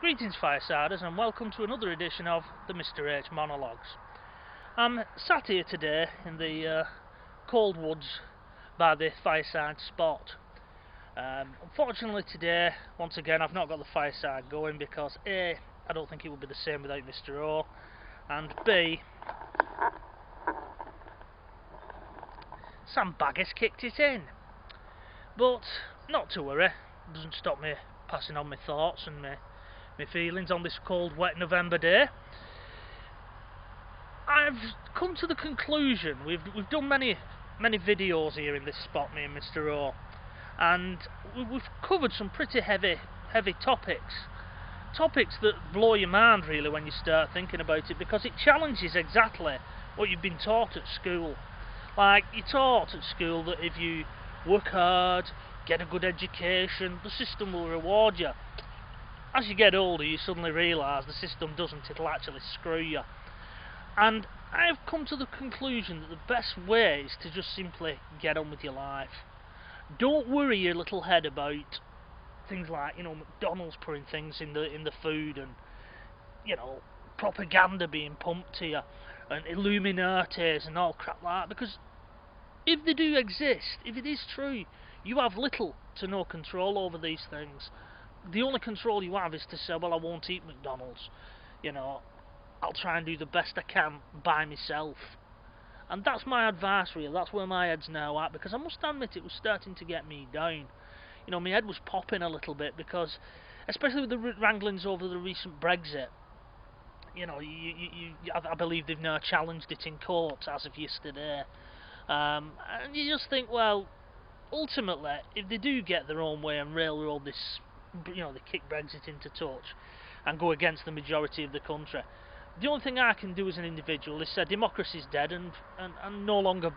Greetings Firesiders and welcome to another edition of the Mr H Monologues. I'm sat here today in the cold woods by the fireside spot. Unfortunately today, once again, I've not got the fireside going because A, I don't think it would be the same without Mr O, and B, Sam Baggas kicked it in. But not to worry, it doesn't stop me passing on my thoughts and my feelings on this cold, wet November day. I've come to the conclusion, we've done many videos here in this spot, me and Mr O, and we've covered some pretty heavy topics that blow your mind really when you start thinking about it, because it challenges exactly what you've been taught at school. Like, you're taught at school that if you work hard, get a good education, the system will reward you. As you get older, you suddenly realise the system doesn't, it'll actually screw you. And I've come to the conclusion that the best way is to just simply get on with your life. Don't worry your little head about things like, McDonald's putting things in the food, and propaganda being pumped to you, and Illuminatis and all crap like that, because if they do exist, if it is true, you have little to no control over these things. The only control you have is to say, well, I won't eat McDonald's, I'll try and do the best I can by myself. And that's my advice really, that's where my head's now at, because I must admit it was starting to get me down. My head was popping a little bit, because, especially with the wranglings over the recent Brexit, I believe they've now challenged it in court as of yesterday. And you just think, well, ultimately, if they do get their own way and railroad this, they kick Brexit into touch and go against the majority of the country, the only thing I can do as an individual is say democracy's dead and no longer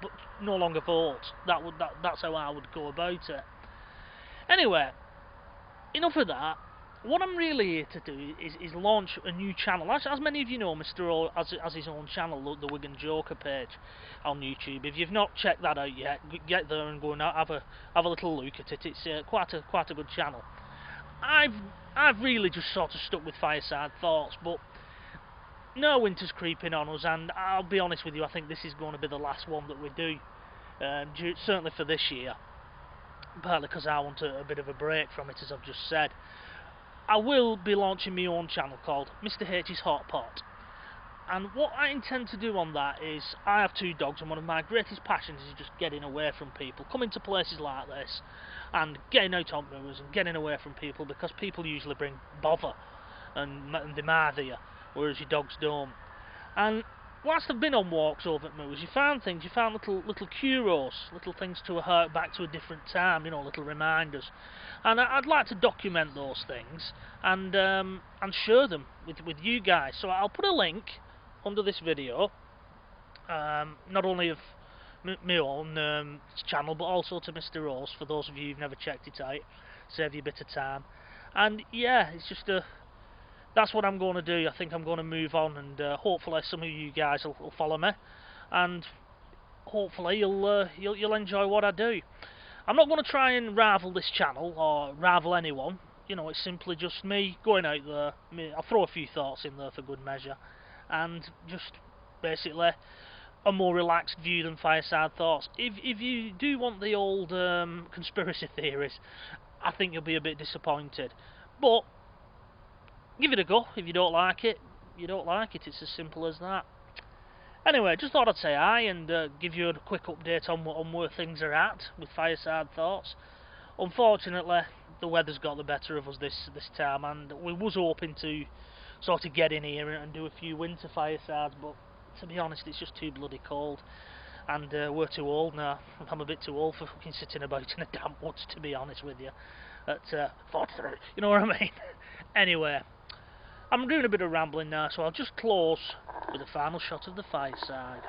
vote. That's how I would go about it. Anyway, enough of that. What I'm really here to do is launch a new channel. As many of you know, Mr O has his own channel, the Wigan Joker page on YouTube. If you've not checked that out yet, get there and go and have a little look at it. It's quite a good channel. I've really just sort of stuck with Fireside Thoughts, but no, winter's creeping on us, and I'll be honest with you, I think this is going to be the last one that we do, certainly for this year, partly because I want a bit of a break from it, as I've just said. I will be launching my own channel called Mr H's Hot Pot, and what I intend to do on that is, I have 2 dogs, and one of my greatest passions is just getting away from people, coming to places like this and getting out on moors and getting away from people, because people usually bring bother and they mather you, whereas your dogs don't. And whilst I've been on walks over at moors, you found little curios, little things to hark back to a different time, little reminders. And I'd like to document those things and share them with you guys. So I'll put a link under this video, not only of my own channel, but also to Mr O's, for those of you who've never checked it out. Save you a bit of time. And yeah, it's just that's what I'm going to do. I think I'm going to move on, and hopefully some of you guys will follow me, and hopefully you'll enjoy what I do. I'm not going to try and rival this channel or rival anyone. It's simply just me going out there. I'll throw a few thoughts in there for good measure, and just basically a more relaxed view than Fireside Thoughts. If you do want the old conspiracy theories, I think you'll be a bit disappointed. But give it a go. If you don't like it, you don't like it. It's as simple as that. Anyway, just thought I'd say hi and give you a quick update on where things are at with Fireside Thoughts. Unfortunately, the weather's got the better of us this time, and we was hoping to sort of get in here and do a few winter firesides, but to be honest, it's just too bloody cold, and we're too old now. I'm a bit too old for fucking sitting about in the damp woods, to be honest with you. At 43, you know what I mean? Anyway, I'm doing a bit of rambling now, so I'll just close with a final shot of the fireside.